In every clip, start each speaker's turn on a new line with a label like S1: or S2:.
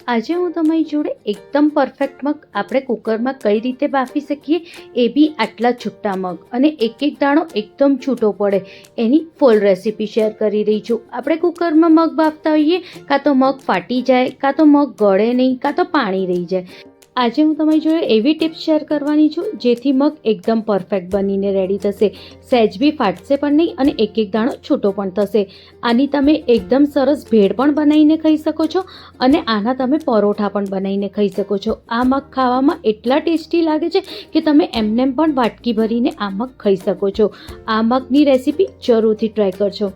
S1: આજે હું તમારી જોડે એકદમ પરફેક્ટ મગ આપણે કુકરમાં કઈ રીતે બાફી શકીએ, એ બી આટલા છૂટા મગ, અને એક એક દાણો એકદમ છૂટો પડે એની ફૂલ રેસીપી શેર કરી રહી છું. આપણે કુકરમાં મગ બાફતા હોઈએ, કાં તો મગ ફાટી જાય, કાં તો મગ ગળે નહીં, કાં તો પાણી રહી જાય. આજે હું તમારી જોડે એવી ટિપ્સ શેર કરવાની છું જેથી મગ એકદમ પરફેક્ટ બનીને રેડી થશે, સહેજ બી ફાટશે પણ નહીં અને એક એક દાણો છૂટો પણ થશે. આની તમે એકદમ સરસ ભેળ પણ બનાવીને ખાઈ શકો છો અને આના તમે પરોઠા પણ બનાવીને ખાઈ શકો છો. આ મગ ખાવામાં એટલા ટેસ્ટી લાગે છે કે તમે એમનેમ પણ વાટકી ભરીને આ મગ ખાઈ શકો છો. આ મગની રેસીપી જરૂરથી ટ્રાય કરજો.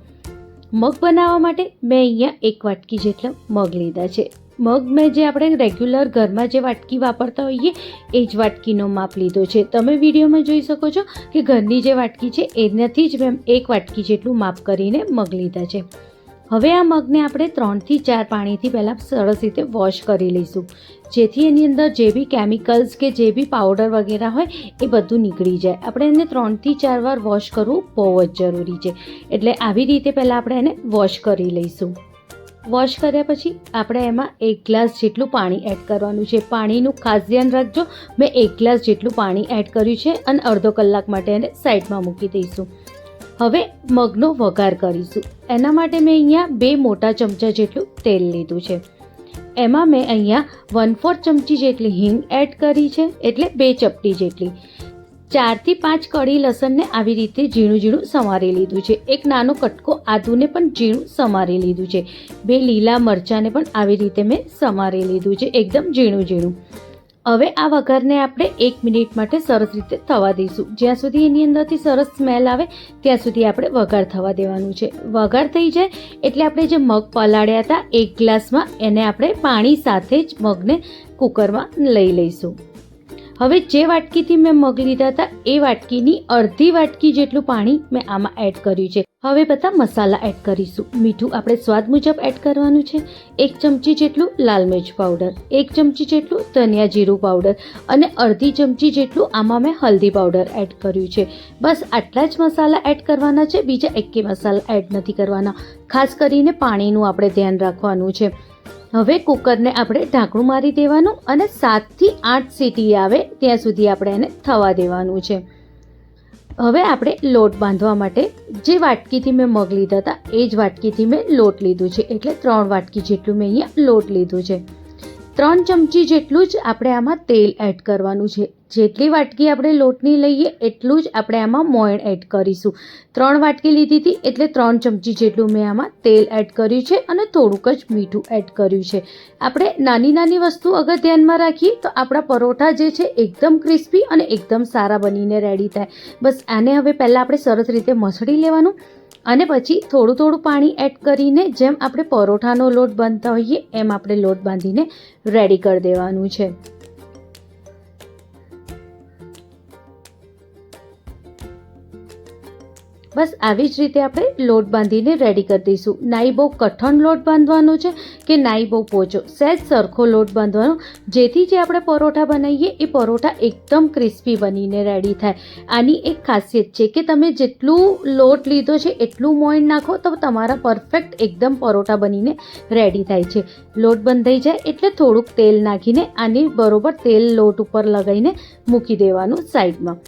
S1: મગ બનાવવા માટે મેં અહીંયા 1 વાટકી જેટલા મગ લીધા છે. મગ મેં જે આપણે રેગ્યુલર ઘરમાં જે વાટકી વાપરતા હોઈએ એ જ વાટકીનો માપ લીધો છે. તમે વિડીયોમાં જોઈ શકો છો કે ઘરની જે વાટકી છે એનાથી જ મેં 1 વાટકી જેટલું માપ કરીને મગ લીધા છે. હવે આ મગને આપણે 3 થી 4 પાણીથી પહેલાં સરસ રીતે વોશ કરી લઈશું, જેથી એની અંદર જે બી કેમિકલ્સ કે જે બી પાવડર વગેરે હોય એ બધું નીકળી જાય. આપણે એને 3 થી 4 વાર વોશ કરવું બહુ જ જરૂરી છે, એટલે આવી રીતે પહેલાં આપણે એને વોશ કરી લઈશું. વોશ કર્યા પછી આપણે એમાં 1 ગ્લાસ જેટલું પાણી એડ કરવાનું છે. પાણીનું ખાસ ધ્યાન રાખજો. મેં 1 ગ્લાસ જેટલું પાણી એડ કર્યું છે અને અડધો કલાક માટે એને સાઈડમાં મૂકી દઈશું. હવે મગનો વઘાર કરીશું. એના માટે મેં અહીંયા 2 મોટા ચમચા જેટલું તેલ લીધું છે. એમાં મેં અહીંયા 1/4 ચમચી જેટલી હિંગ એડ કરી છે, એટલે 2 ચપટી જેટલી. 4 થી 5 કળી લસણને આવી રીતે ઝીણું ઝીણું સમારી લીધું છે. 1 નાનો કટકો આદુને પણ ઝીણું સમારી લીધું છે. 2 લીલા મરચાંને પણ આવી રીતે મેં સમારી લીધું છે, એકદમ ઝીણું ઝીણું. હવે આ વઘારને આપણે 1 મિનિટ માટે સરસ રીતે થવા દઈશું. જ્યાં સુધી એની અંદરથી સરસ સ્મેલ આવે ત્યાં સુધી આપણે વઘાર થવા દેવાનું છે. વઘાર થઈ જાય એટલે આપણે જે મગ પલાળ્યા હતા 1 ગ્લાસમાં, એને આપણે પાણી સાથે જ મગને કુકરમાં લઈ લઈશું. હવે જે વાટકીથી મેં મગ લીધા હતા એ વાટકીની અડધી વાટકી જેટલું પાણી મેં આમાં એડ કર્યું છે. હવે બધા મસાલા એડ કરીશું. મીઠું આપણે સ્વાદ મુજબ એડ કરવાનું છે. 1 ચમચી જેટલું લાલ મિર્ચ પાવડર, 1 ચમચી જેટલું ધનિયા જીરું પાવડર અને અડધી ચમચી જેટલું આમાં મેં હલ્દી પાવડર એડ કર્યું છે. બસ આટલા જ મસાલા એડ કરવાના છે, બીજા એકેય મસાલા એડ નથી કરવાના. ખાસ કરીને પાણીનું આપણે ધ્યાન રાખવાનું છે. હવે કુકરને આપણે ઢાંકણું મારી દેવાનું અને 7 થી 8 સીટી આવે ત્યાં સુધી આપણે એને થવા દેવાનું છે. હવે આપણે લોટ બાંધવા માટે જે વાટકીથી મેં મગ લીધા હતા એ જ વાટકીથી મેં લોટ લીધું છે, એટલે 3 વાટકી જેટલું મેં અહીંયા લોટ લીધું છે. 3 ચમચી જેટલું જ આપણે આમાં તેલ એડ કરવાનું છે. જેટલી વાટકી આપણે લોટની લઈએ એટલું જ આપણે આમાં મોયણ એડ કરીશું. 3 વાટકી લીધી હતી એટલે 3 ચમચી જેટલું મેં આમાં તેલ એડ કર્યું છે અને થોડુંક જ મીઠું એડ કર્યું છે. આપણે નાની નાની વસ્તુ અગર ધ્યાનમાં રાખીએ તો આપણા પરોઠા જે છે એકદમ ક્રિસ્પી અને એકદમ સારા બનીને રેડી થાય. બસ આને હવે પહેલાં આપણે સરસ રીતે મસળી લેવાનું અને પછી થોડું થોડું પાણી એડ કરીને જેમ આપણે પરોઠાનો લોટ બાંધતા હોઈએ એમ આપણે લોટ બાંધીને રેડી કરી દેવાનું છે. બસ આવી જ રીતે આપણે લોટ બાંધીને રેડી કરી દઈશું. નાઈ બહુ કઠણ લોટ બાંધવાનો છે કે નાઈ બહુ પોચો, સહેજ સરખો લોટ બાંધવાનો, જેથી જે આપણે પરોઠા બનાવીએ એ પરોઠા એકદમ ક્રિસ્પી બનીને રેડી થાય. આની એક ખાસિયત છે કે તમે જેટલું લોટ લીધો છે એટલું મોઈન નાખો તો તમારા પરફેક્ટ એકદમ પરોઠા બનીને રેડી થાય છે. લોટ બંધાઈ જાય એટલે થોડુંક તેલ નાખીને આની બરોબર તેલ લોટ ઉપર લગાવીને મૂકી દેવાનું સાઈડમાં.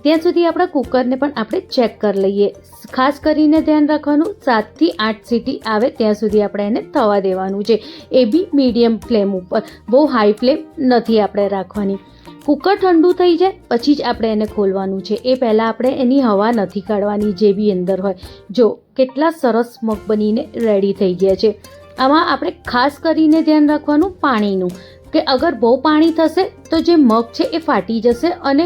S1: ત્યાં સુધી આપણા કુકરને પણ આપણે ચેક કરી લઈએ. ખાસ કરીને ધ્યાન રાખવાનું 7 થી 8 સીટી આવે ત્યાં સુધી આપણે એને થવા દેવાનું છે, એ બી મીડિયમ ફ્લેમ ઉપર. બહુ હાઈ ફ્લેમ નથી આપણે રાખવાની. કુકર ઠંડુ થઈ જાય પછી જ આપણે એને ખોલવાનું છે. એ પહેલાં આપણે એની હવા નથી કાઢવાની જે બી અંદર હોય. જો કેટલા સરસ મગ બનીને રેડી થઈ ગયા છે. આમાં આપણે ખાસ કરીને ધ્યાન રાખવાનું પાણીનું, કે અગર બહુ પાણી થશે તો જે મગ છે એ ફાટી જશે અને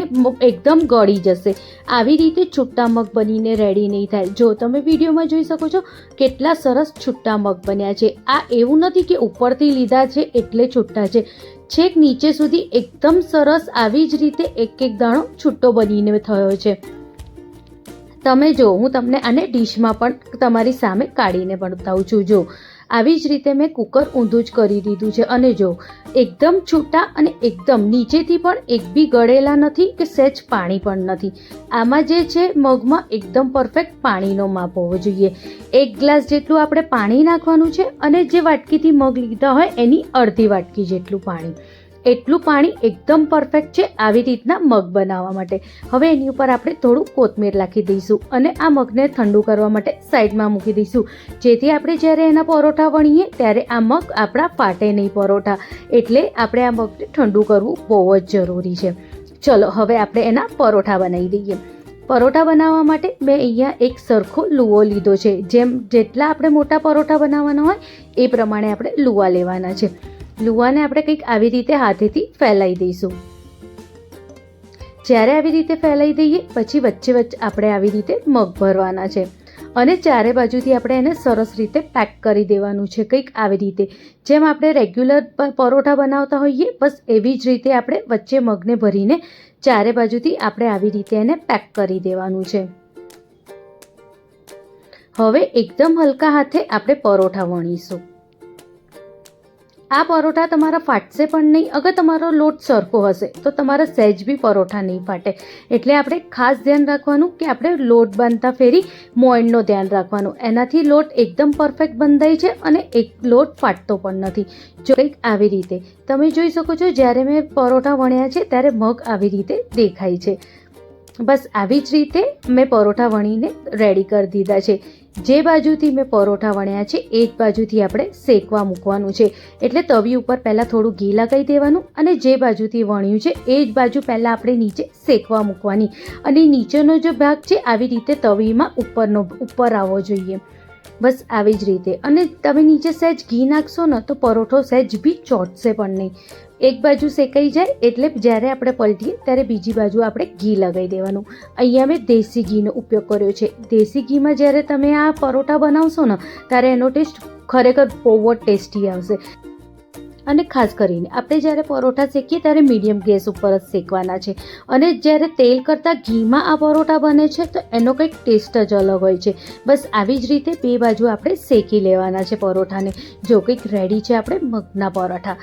S1: એકદમ ગળી જશે. આવી રીતે છૂટા મગ બનીને રેડી નહીં થાય. જો તમે વિડીયોમાં જોઈ શકો છો કેટલા સરસ છૂટા મગ બન્યા છે. આ એવું નથી કે ઉપરથી લીધા છે એટલે છૂટા છે, છેક નીચે સુધી એકદમ સરસ આવી જ રીતે એક એક દાણો છૂટો બનીને થયો છે. તમે જો હું તમને આને ડીશમાં પણ તમારી સામે કાઢીને બતાવું છું. જો આવી જ રીતે મેં કુકર ઊંધું જ કરી દીધું છે અને જો એકદમ છૂટા અને એકદમ નીચેથી પણ એક બી ગળેલા નથી કે સહેજ પાણી પણ નથી. આમાં જે છે મગમાં એકદમ પરફેક્ટ પાણીનો માપ હોવો જોઈએ. 1 ગ્લાસ જેટલું આપણે પાણી નાખવાનું છે અને જે વાટકીથી મગ લીધા હોય એની અડધી વાટકી જેટલું પાણી. એટલું પાણી એકદમ પરફેક્ટ છે આવી રીતના મગ બનાવવા માટે. હવે એની ઉપર આપણે થોડું કોથમીર નાખી દઈશું અને આ મગને ઠંડુ કરવા માટે સાઈડમાં મૂકી દઈશું, જેથી આપણે જ્યારે એના પરોઠા વણીએ ત્યારે આ મગ આપણા ફાટે નહીં પરોઠા. એટલે આપણે આ મગને ઠંડુ કરવું બહુ જ જરૂરી છે. ચલો હવે આપણે એના પરોઠા બનાવી દઈએ. પરોઠા બનાવવા માટે મેં અહીંયા એક સરખો લુવો લીધો છે. જેટલા આપણે મોટા પરોઠા બનાવવાના હોય એ પ્રમાણે આપણે લુવા લેવાના છે. લુવાને આપણે કંઈક આવી રીતે હાથેથી ફેલાઈ દઈશું. જ્યારે આવી રીતે ફેલાઈ દઈએ પછી વચ્ચે વચ્ચે આપણે આવી રીતે મગ ભરવાના છે અને ચારે બાજુથી આપણે એને સરસ રીતે પેક કરી દેવાનું છે, કંઈક આવી રીતે જેમ આપણે રેગ્યુલર પરોઠા બનાવતા હોઈએ બસ એવી જ રીતે આપણે વચ્ચે મગને ભરીને ચારે બાજુથી આપણે આવી રીતે એને પેક કરી દેવાનું છે. હવે એકદમ હલકા હાથે આપણે પરોઠા વણીશું. આ પરોઠા તમારા ફાટશે પણ નહીં. અગર તમારો લોટ સરખો હશે તો તમારા સહેજ બી પરોઠા નહીં ફાટે. એટલે આપણે ખાસ ધ્યાન રાખવાનું કે આપણે લોટ બાંધતા ફેરી મોઈનનું ધ્યાન રાખવાનું. એનાથી લોટ એકદમ પરફેક્ટ બંધાય છે અને એક લોટ ફાટતો પણ નથી. જો કંઈક આવી રીતે તમે જોઈ શકો છો, જ્યારે મેં પરોઠા વણ્યા છે ત્યારે મગ આવી રીતે દેખાય છે. બસ આવી જ રીતે મેં પરોઠા વણીને રેડી કરી દીધા છે. જે બાજુથી મેં પરોઠા વણ્યા છે એ જ બાજુથી આપણે શેકવા મૂકવાનું છે. એટલે તવી ઉપર પહેલાં થોડું ઘી લગાવી દેવાનું અને જે બાજુથી વણ્યું છે એ જ બાજુ પહેલાં આપણે નીચે શેકવા મૂકવાની અને નીચેનો જે ભાગ છે આવી રીતે તવીમાં ઉપર આવવો જોઈએ. બસ આવી જ રીતે. અને તમે નીચે સહેજ ઘી નાખશો ને તો પરોઠો સહેજ બી ચોંટશે પણ નહીં. એક બાજુ શેકાઈ જાય એટલે જ્યારે આપણે પલટીએ ત્યારે બીજી બાજુ આપણે ઘી લગાવી દેવાનું. અહીંયા મેં દેશી ઘીનો ઉપયોગ કર્યો છે. દેશી ઘીમાં જ્યારે તમે આ પરોઠા બનાવશો ને ત્યારે એનો ટેસ્ટ ખરેખર બહુ જ ટેસ્ટી આવશે. અને ખાસ કરીને આપણે જ્યારે પરોઠા શેકીએ ત્યારે મીડિયમ ગેસ ઉપર જ શેકવાના છે અને જ્યારે તેલ કરતાં ઘીમાં આ પરોઠા બને છે તો એનો કંઈક ટેસ્ટ જ અલગ હોય છે. બસ આવી જ રીતે બે બાજુ આપણે શેકી લેવાના છે પરોઠાને. જો કંઈક રેડી છે આપણે મગના પરોઠા.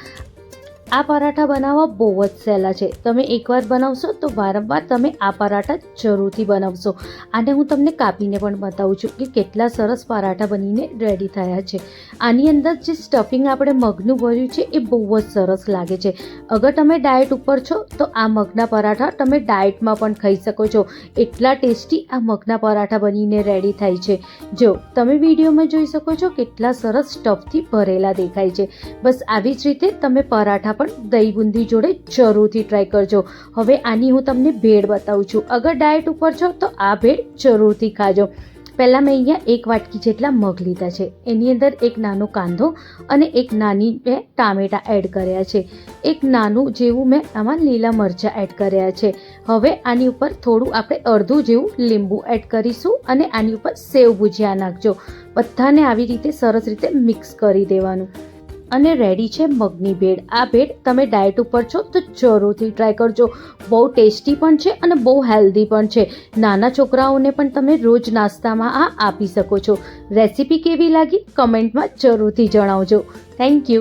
S1: આ પરાઠા બનાવવા બહુ જ સહેલા છે. તમે એકવાર બનાવશો તો વારંવાર તમે આ પરાઠા જરૂરથી બનાવશો. આને હું તમને કાપીને પણ બતાવું છું કે કેટલા સરસ પરાઠા બનીને રેડી થયા છે. આની અંદર જે સ્ટફિંગ આપણે મગનું ભર્યું છે એ બહુ જ સરસ લાગે છે. અગર તમે ડાયટ ઉપર છો તો આ મગના પરાઠા તમે ડાયટમાં પણ ખાઈ શકો છો. એટલા ટેસ્ટી આ મગના પરાઠા બનીને રેડી થાય છે. જો તમે વિડીયોમાં જોઈ શકો છો કેટલા સરસ સ્ટફથી ભરેલા દેખાય છે. બસ આવી જ રીતે તમે પરાઠા દહીં બુંદી જોડે જરૂરથી ટ્રાય કરજો. હવે આની હું તમને ભેળ બતાવું છું. અગર ડાયટ ઉપર છો તો આ ભેળ જરૂરથી ખાજો. પહેલાં મેં અહીંયા 1 વાટકી જેટલા મગ લીધા છે. એની અંદર એક નાનો કાંદો અને એક નાની મેં ટામેટાં એડ કર્યા છે. એક નાનું જેવું મેં આમાં લીલા મરચાં એડ કર્યા છે. હવે આની ઉપર થોડું આપણે અડધું જેવું લીંબુ એડ કરીશું અને આની ઉપર સેવ ભુજિયા નાખજો. બધાને આવી રીતે સરસ રીતે મિક્સ કરી દેવાનું. અને રેડી છે મગની ભેળ. આ ભેળ તમે ડાયટ ઉપર છો તો જરૂરથી ટ્રાય કરજો. બહુ ટેસ્ટી પણ છે અને બહુ હેલ્ધી પણ છે. નાના છોકરાઓને પણ તમે રોજ નાસ્તામાં આ આપી શકો છો. રેસીપી કેવી લાગી કમેન્ટમાં જરૂરથી જણાવજો. Thank you.